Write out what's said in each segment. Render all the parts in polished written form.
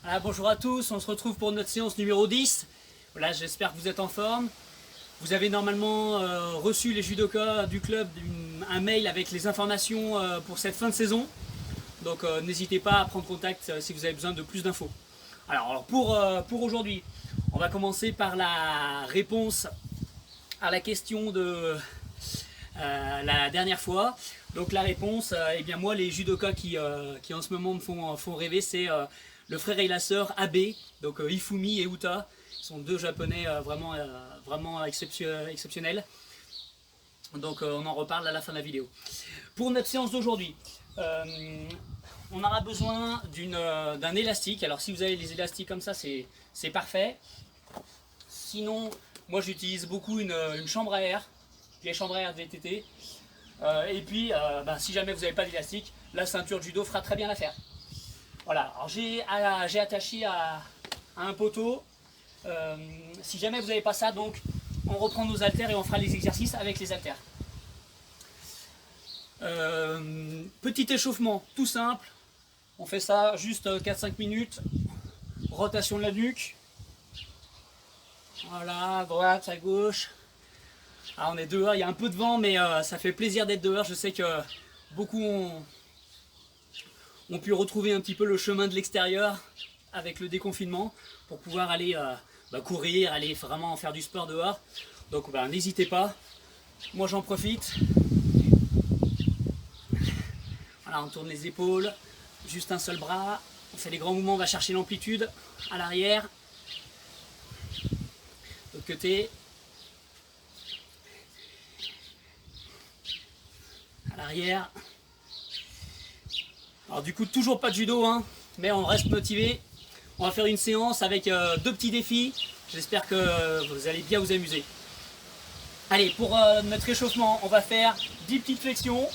Voilà, bonjour à tous, on se retrouve pour notre séance numéro 10. Voilà, j'espère que vous êtes en forme. Vous avez normalement reçu les judokas du club un mail avec les informations pour cette fin de saison. Donc n'hésitez pas à prendre contact si vous avez besoin de plus d'infos. Alors pour aujourd'hui, on va commencer par la réponse à la question de la dernière fois. Donc la réponse, eh bien moi les judokas qui en ce moment me font rêver, c'est le frère et la sœur Abe, donc Ifumi et Uta. Ils sont deux japonais vraiment exceptionnels. Donc on en reparle à la fin de la vidéo. Pour notre séance d'aujourd'hui, on aura besoin d'un élastique. Alors si vous avez les élastiques comme ça, c'est parfait. Sinon, moi j'utilise beaucoup une chambre à air, les chambres à air VTT. Et puis, si jamais vous n'avez pas d'élastique, la ceinture de judo fera très bien l'affaire. Voilà, alors j'ai attaché à un poteau. Si jamais vous n'avez pas ça, donc on reprend nos haltères et on fera les exercices avec les haltères. Petit échauffement tout simple. On fait ça juste 4-5 minutes. Rotation de la nuque. Voilà, à droite, à gauche. Ah, on est dehors, il y a un peu de vent, mais ça fait plaisir d'être dehors. Je sais que beaucoup ont pu retrouver un petit peu le chemin de l'extérieur avec le déconfinement pour pouvoir aller courir, aller vraiment faire du sport dehors. Donc n'hésitez pas, moi j'en profite. Voilà, on tourne les épaules, juste un seul bras, on fait les grands mouvements, on va chercher l'amplitude à l'arrière. De l'autre côté. À l'arrière. Alors du coup toujours pas de judo hein, mais on reste motivé. On va faire une séance avec deux petits défis. J'espère que vous allez bien vous amuser. Allez, pour notre échauffement, on va faire 10 petites flexions.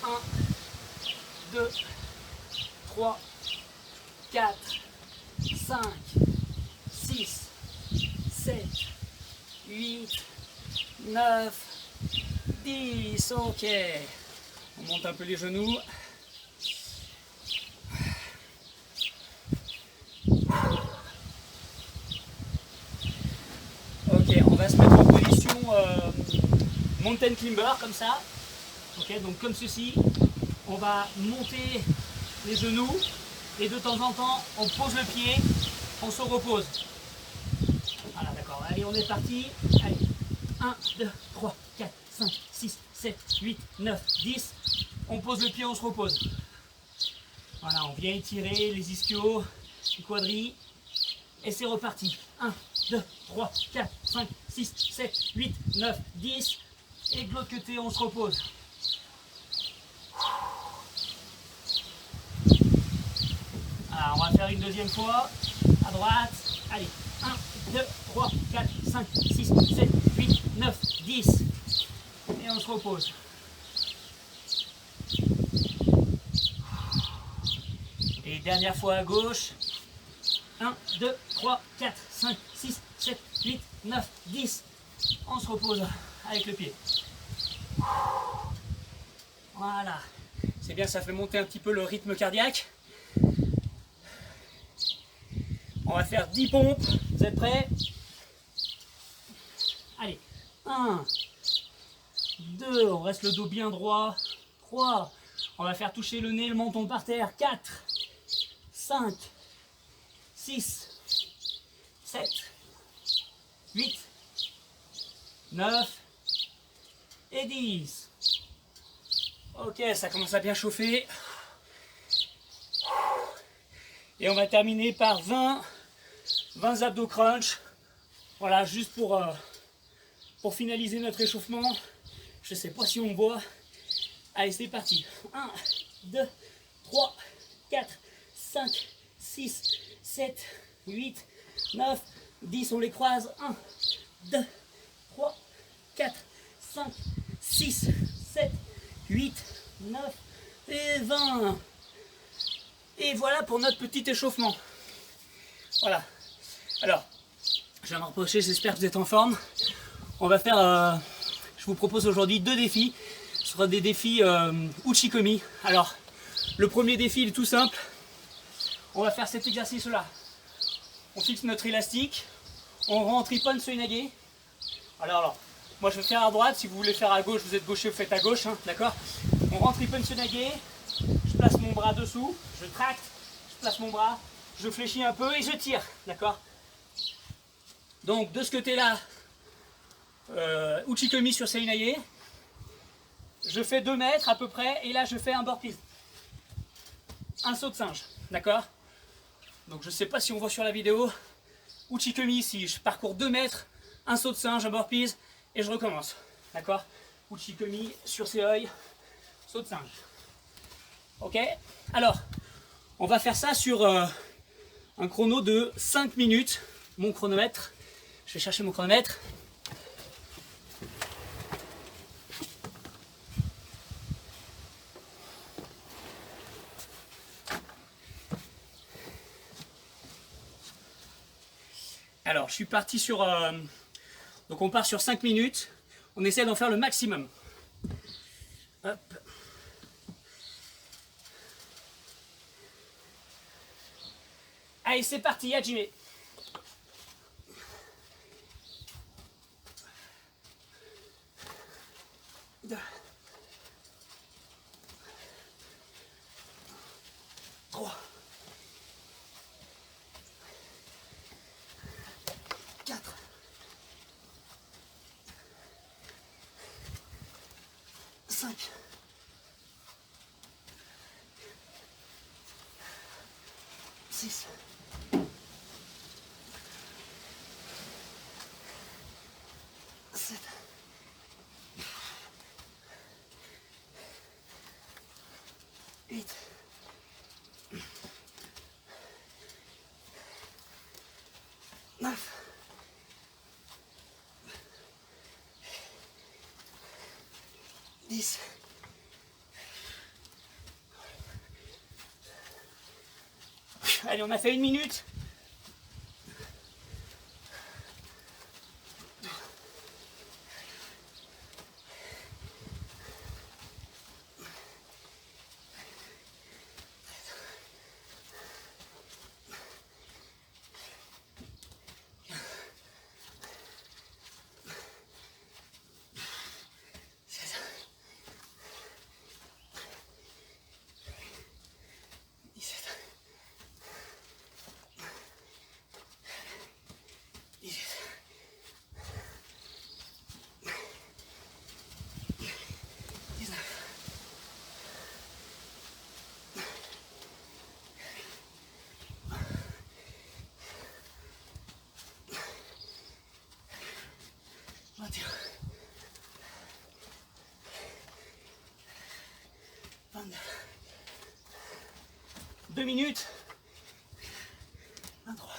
1, 2, 3, 4, 5, 6, 7, 8, 9, 10, ok. On monte un peu les genoux. Ok, on va se mettre en position mountain climber comme ça. Ok, donc comme ceci. On va monter les genoux et de temps en temps on pose le pied, on se repose. Voilà, d'accord. Allez, on est parti. Allez, 1, 2, 3, 4, 5, 6, 7, 8, 9, 10. On pose le pied, on se repose. Voilà, on vient étirer les ischios, les quadris. Et c'est reparti. 1, 2, 3, 4, 5, 6, 7, 8, 9, 10. Et de l'autre côté, on se repose. Alors, on va faire une deuxième fois. À droite. Allez. 1, 2, 3, 4, 5, 6, 7, 8, 9, 10. Et on se repose. Et dernière fois à gauche. 1, 2, 3, 4, 5, 6, 7, 8, 9, 10. On se repose avec le pied. Voilà. C'est bien, ça fait monter un petit peu le rythme cardiaque. On va faire 10 pompes. Vous êtes prêts? Allez. 1, 2, on reste le dos bien droit. 3, on va faire toucher le nez, le menton par terre. 4, 5, 6, 7, 8, 9 et 10. Ok, ça commence à bien chauffer. Et on va terminer par 20 abdos crunch. Voilà, juste pour finaliser notre échauffement. Je ne sais pas si on voit. Allez, c'est parti. 1, 2, 3, 4, 5, 6, 7, 8, 9, 10. On les croise. 1, 2, 3, 4, 5, 6, 7, 8, 9 et 20. Et voilà pour notre petit échauffement. Voilà. Alors, je vais me reprocher, j'espère que vous êtes en forme. On va faire, je vous propose aujourd'hui deux défis. Ce sera des défis Uchikomi. Alors, le premier défi il est tout simple. On va faire cet exercice-là. On fixe notre élastique. On rentre Ippon Suinage. Alors, moi je vais faire à droite. Si vous voulez faire à gauche, vous êtes gaucher, vous faites à gauche. Hein, d'accord? On rentre Ippon Suinage. Je place mon bras dessous. Je tracte. Je place mon bras. Je fléchis un peu et je tire. D'accord? Donc, de ce côté-là, Uchikomi sur Seinaye. Je fais 2 mètres à peu près. Et là, je fais un burpee. Un saut de singe. D'accord? Donc, je ne sais pas si on voit sur la vidéo. Uchikomi ici, je parcours 2 mètres, un saut de singe, un burpees, et je recommence. D'accord? Uchikomi sur Seoi, saut de singe. Ok? Alors, on va faire ça sur un chrono de 5 minutes. Mon chronomètre. Je vais chercher mon chronomètre. Alors, je suis parti sur... donc, on part sur 5 minutes. On essaie d'en faire le maximum. Hop. Allez, c'est parti, Hajime. Deux. 3. 4. 5. 6. 7. 8. 9. 10. Allez, on a fait 1 minute. Tiens. 22. 2 minutes. 23.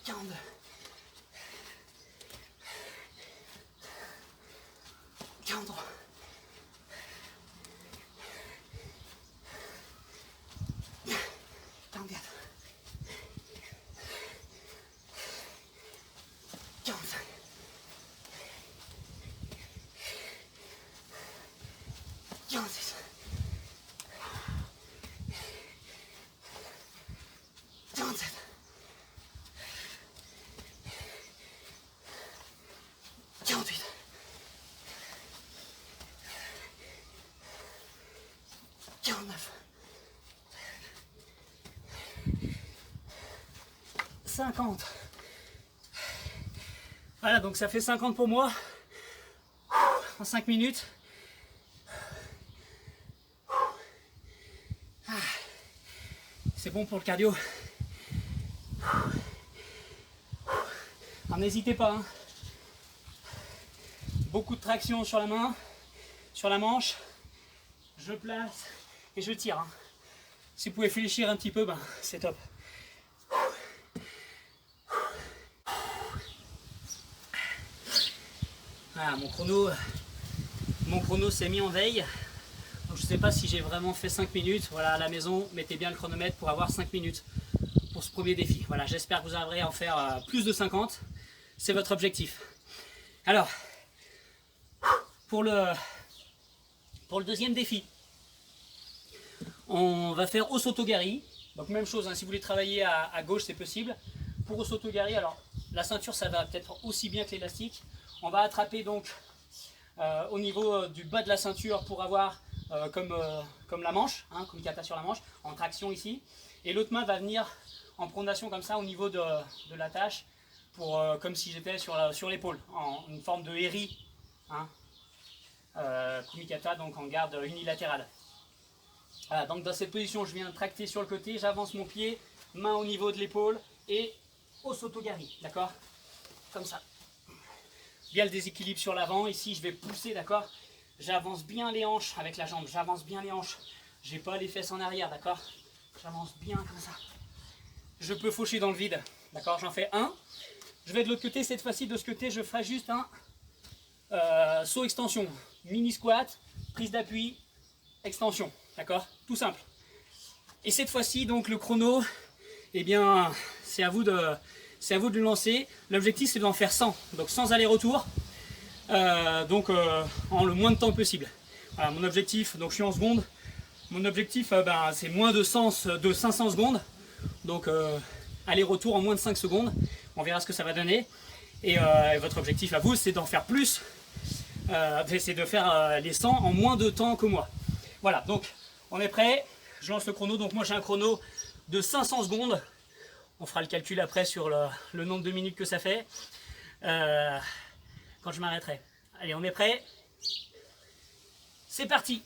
42. 43. 50. Voilà, donc ça fait 50 pour moi en 5 minutes. C'est bon pour le cardio. Alors n'hésitez pas, hein. Beaucoup de traction sur la main, sur la manche. Je place et je tire, hein. Si vous pouvez fléchir un petit peu, ben, c'est top. Voilà, mon chrono s'est mis en veille. Donc je ne sais pas si j'ai vraiment fait 5 minutes. Voilà, à la maison, mettez bien le chronomètre pour avoir 5 minutes pour ce premier défi. Voilà, j'espère que vous arriverez à en faire plus de 50. C'est votre objectif. Alors, pour le deuxième défi, on va faire Osotogari. Donc même chose, hein, si vous voulez travailler à gauche, c'est possible. Pour Osotogari, alors la ceinture, ça va peut-être aussi bien que l'élastique. On va attraper donc au niveau du bas de la ceinture pour avoir comme la manche, hein, comme kata sur la manche, en traction ici. Et l'autre main va venir en pronation comme ça au niveau de la tâche, pour, comme si j'étais sur l'épaule, en une forme de eri, hein, kumikata, donc en garde unilatérale. Voilà, donc dans cette position, je viens tracter sur le côté, j'avance mon pied, main au niveau de l'épaule et Osotogari, d'accord? Comme ça. Bien le déséquilibre sur l'avant, ici je vais pousser, d'accord? J'avance bien les hanches avec la jambe, j'avance bien les hanches. J'ai pas les fesses en arrière, d'accord? J'avance bien comme ça. Je peux faucher dans le vide, d'accord? J'en fais un. Je vais de l'autre côté, cette fois-ci de ce côté, je ferai juste un saut extension. Mini squat, prise d'appui, extension, d'accord? Tout simple. Et cette fois-ci, donc le chrono, eh bien, c'est à vous de le lancer. L'objectif, c'est d'en faire 100, donc sans aller-retour. En le moins de temps possible. Voilà, mon objectif, donc je suis en secondes. Mon objectif, c'est moins de 500 secondes. Donc aller-retour en moins de 5 secondes. On verra ce que ça va donner. Et votre objectif à vous, c'est d'en faire plus. C'est de faire les 100 en moins de temps que moi. Voilà, donc on est prêt. Je lance le chrono. Donc moi j'ai un chrono de 500 secondes. On fera le calcul après sur le nombre de minutes que ça fait. Quand je m'arrêterai. Allez, on est prêt? C'est parti.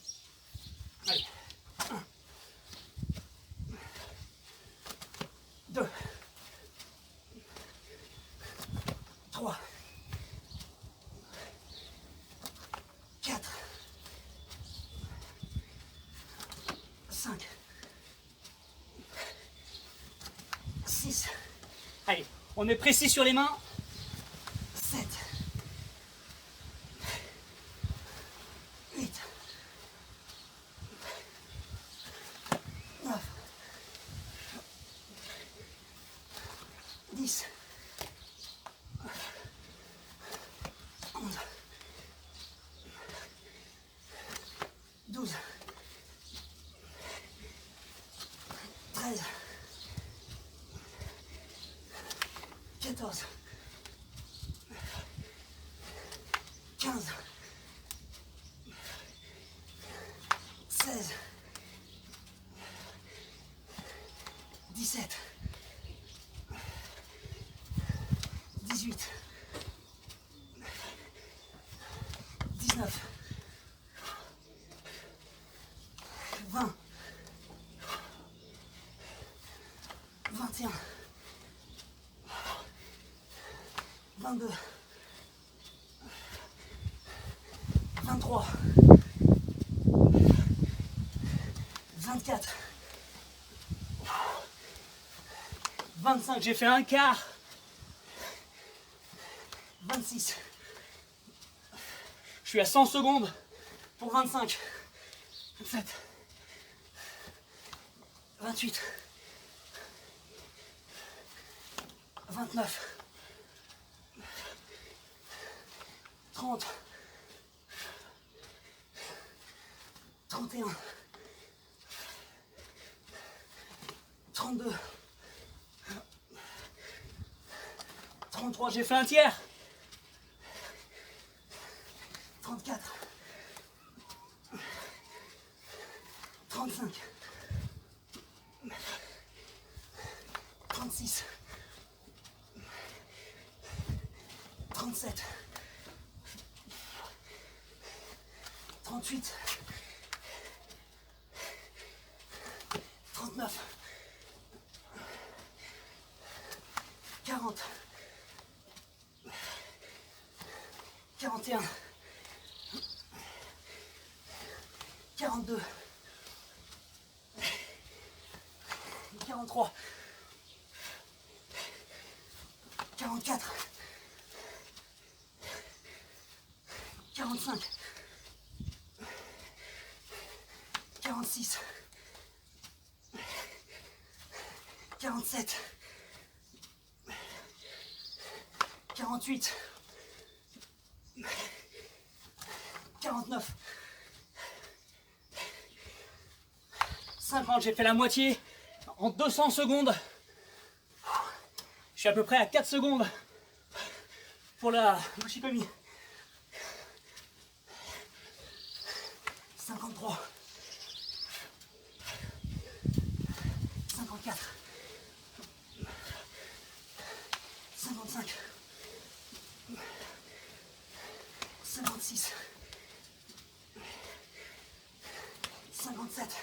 Allez. 1, 2, 3, 4, 5, 6. Allez, on est précis sur les mains. 7, 8, 9, 10, 11, 12, 13, 14, 15, 16, 17, 18, 19, 20, 21, 22, 23, 24, 25, j'ai fait un quart. 26. Je suis à 100 secondes pour 25. 27. 28. 29. 30. 31. 32. 33, j'ai fait un tiers. 34. 35. 36. 37, 38, 39, 40, 41, 42, 43, 44, 45, 46, 47, 48, 49, 50, j'ai fait la moitié en 200 secondes. Je suis à peu près à 4 secondes pour la Bushikomi. 53, 54, 55, 56, 57,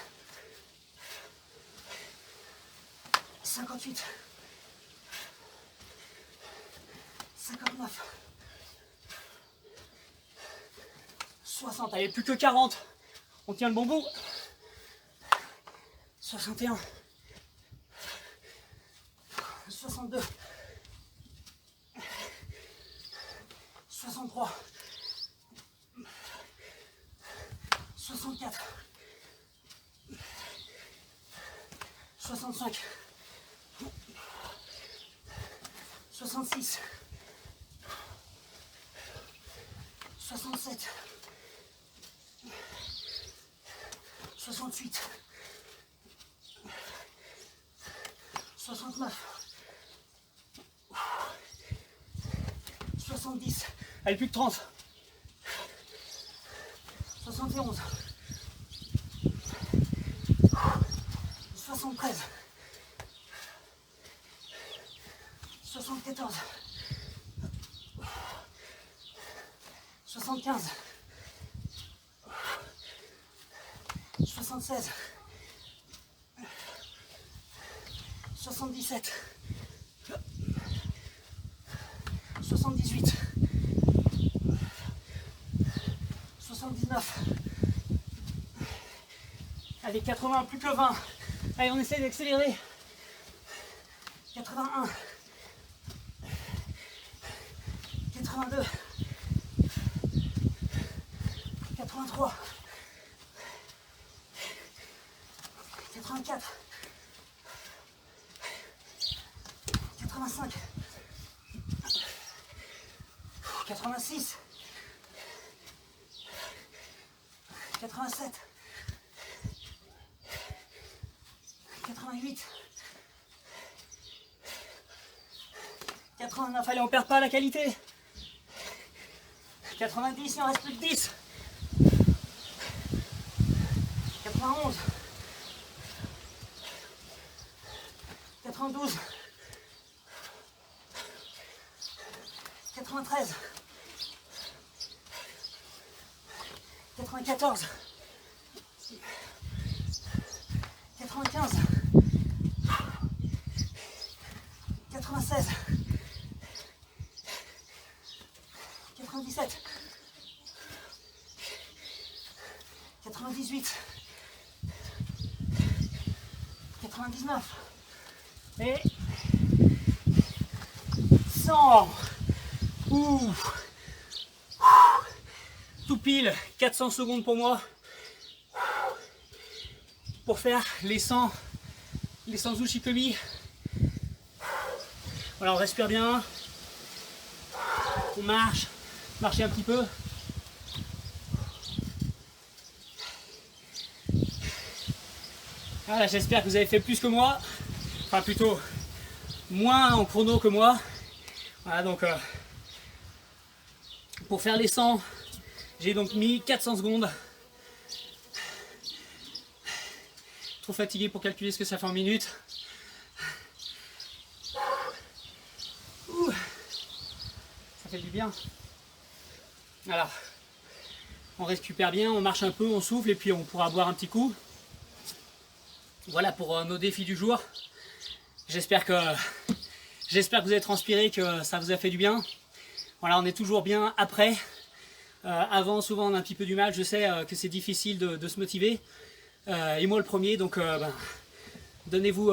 58, 59, 60, allez, plus que 40, on tient le bon bout, 61, 62, 63, 64, 65, 66, 67, 68, 69, 70, allez, plus que 30, 71, 73, 74, 75, 76, 77, 78, 79, allez, 80, plus que 20, allez, on essaie d'accélérer, 81, 82, 83, 84, 85, 86, 87, 88, 89, allez, on perd pas la qualité, 90, il en reste plus que 10, 91, 92, 93, 94, 95, 96, 97, 98, 99 et 100. Ouh. Tout pile 400 secondes pour moi pour faire les 100 Ushikomi. Voilà, on respire bien, on marche, marchez un petit peu. Voilà, j'espère que vous avez fait plus que moi, enfin plutôt moins en chrono que moi. Voilà, donc pour faire les 100, j'ai donc mis 400 secondes. Trop fatigué pour calculer ce que ça fait en minutes. Ça ça fait du bien. Voilà. On récupère bien, on marche un peu, on souffle et puis on pourra boire un petit coup. Voilà pour nos défis du jour. J'espère que vous avez transpiré, que ça vous a fait du bien. Voilà, on est toujours bien après. Avant, souvent, on a un petit peu du mal. Je sais que c'est difficile de se motiver. Et moi, le premier. Donc, donnez-vous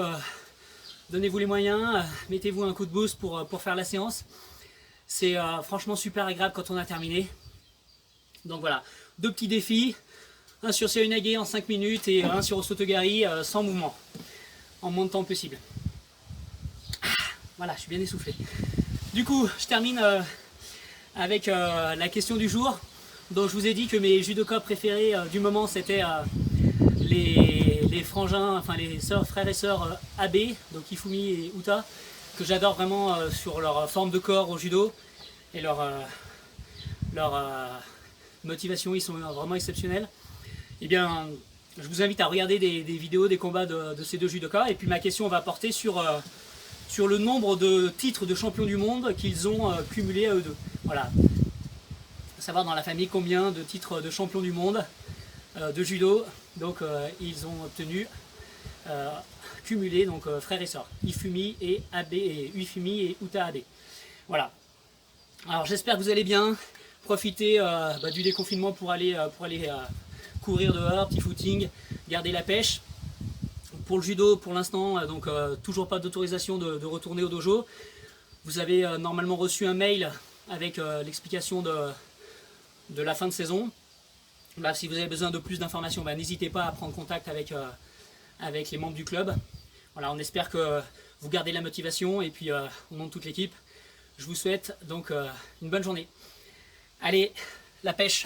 les moyens. Mettez-vous un coup de boost pour faire la séance. C'est franchement super agréable quand on a terminé. Donc voilà, 2 petits défis. Un sur Seoinage en 5 minutes et un sur Osotogari sans mouvement. En moins de temps possible. Voilà, je suis bien essoufflé. Du coup, je termine avec la question du jour. Donc je vous ai dit que mes judokas préférés du moment c'était les frangins, enfin les frères et sœurs Abe, donc Ifumi et Uta, que j'adore vraiment sur leur forme de corps au judo et leur motivation, ils sont vraiment exceptionnels. Eh bien, je vous invite à regarder des vidéos, des combats de ces 2 judokas. Et puis ma question va porter sur le nombre de titres de champion du monde qu'ils ont cumulés à eux deux. Voilà. Savoir dans la famille combien de titres de champion du monde de judo donc ils ont obtenu cumulés, donc frères et sœurs, Ifumi et Abe, et Ifumi et Uta Abe. Voilà. Alors j'espère que vous allez bien. Profitez du déconfinement pour aller courir dehors, petit footing, garder la pêche. Pour le judo, pour l'instant, toujours pas d'autorisation de retourner au dojo. Vous avez normalement reçu un mail avec l'explication de la fin de saison. Là, si vous avez besoin de plus d'informations, n'hésitez pas à prendre contact avec les membres du club. Voilà, on espère que vous gardez la motivation et puis au nom de toute l'équipe, je vous souhaite donc une bonne journée. Allez, la pêche!